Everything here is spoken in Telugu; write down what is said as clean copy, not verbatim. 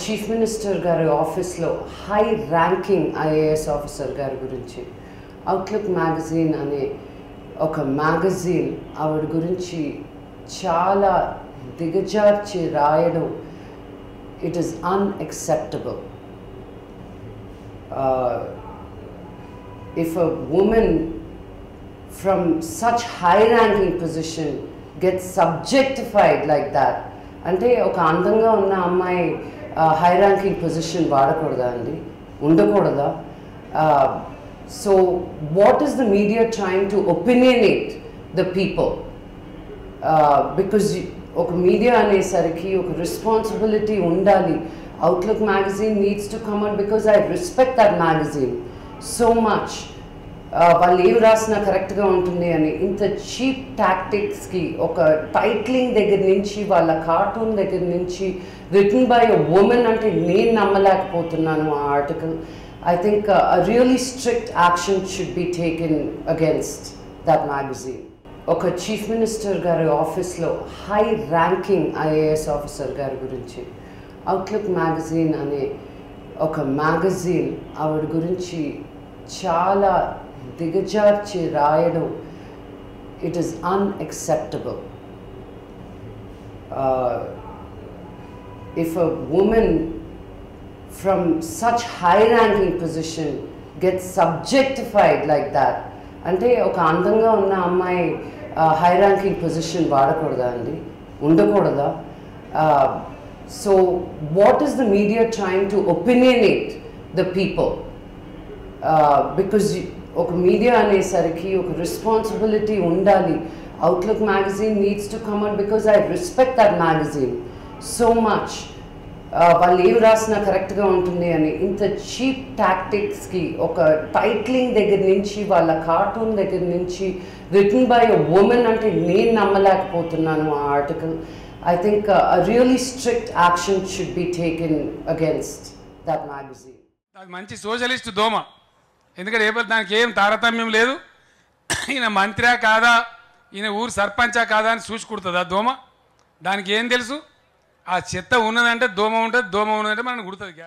చీఫ్ మినిస్టర్ గారి ఆఫీస్లో హై ర్యాంకింగ్ ఐఏఎస్ ఆఫీసర్ గారి గురించి అవుట్లుక్ మ్యాగజైన్ అనే ఒక మ్యాగజైన్ ఆవిడ గురించి చాలా దిగజార్చి రాయడం it is unacceptable. If a woman from such high ranking position gets subjectified like that, అంటే ఒక అందంగా ఉన్న అమ్మాయి హై ర్యాంకింగ్ పొజిషన్ వాడకూడదా అండి, ఉండకూడదా? So what is the media trying to opinionate the people? Because ఒక మీడియా అనేసరికి ఒక రెస్పాన్సిబిలిటీ ఉండాలి. Outlook magazine needs to come out because I respect that magazine so much. వాళ్ళు ఏం రాసినా కరెక్ట్గా ఉంటుంది అని ఇంత చీప్ టాక్టిక్స్కి ఒక టైటిలింగ్ దగ్గర నుంచి వాళ్ళ కార్టూన్ దగ్గర నుంచి రిటన్ బై ఎ ఉమెన్ అంటే నేను నమ్మలేకపోతున్నాను ఆ article. I think really strict action should be taken against that magazine. ఒక చీఫ్ మినిస్టర్ గారి ఆఫీస్లో హై ర్యాంకింగ్ ఐఏఎస్ ఆఫీసర్ గారి గురించి అవుట్లుక్ మ్యాగజైన్ అనే ఒక మ్యాగజైన్ ఆవిడ గురించి చాలా దిగజార్చి రాయడం it is unacceptable. If a women from such high ranking position gets subjectified like that, అంటే ఒక అందంగా ఉన్న అమ్మాయి హై ర్యాంకింగ్ పొజిషన్ వాడకూడదా అండి, ఉండకూడదా? So what is the media trying to opinionate the people? Because ఒక మీడియా అనేసరికి ఒక రెస్పాన్సిబిలిటీ ఉండాలి. Outlook magazine needs to come out because I respect that magazine so much. వాళ్ళు ఏం రాసినా కరెక్ట్గా ఉంటుంది అని ఇంత చీప్ టాక్టిక్స్కి ఒక టైటిలింగ్ దగ్గర నుంచి వాళ్ళ కార్టూన్ దగ్గర నుంచి రిటన్ బై ఎ ఉమెన్ అంటే నేను నమ్మలేకపోతున్నాను ఆ article. I think a really strict action should be taken against that magazine. అది మంచి సోషలిస్ట్ దోమ. ఎందుకంటే దానికి ఏం తారతమ్యం లేదు. ఈయన మంత్రా కాదా, ఈయన ఊరు సర్పంచా కాదా అని చూసి కుడుతుంది ఆ దోమ. దానికి ఏం తెలుసు? ఆ చెత్త ఉన్నదంటే దోమ ఉంటుంది, దోమ ఉన్నదంటే మనకు కుడుతుంది.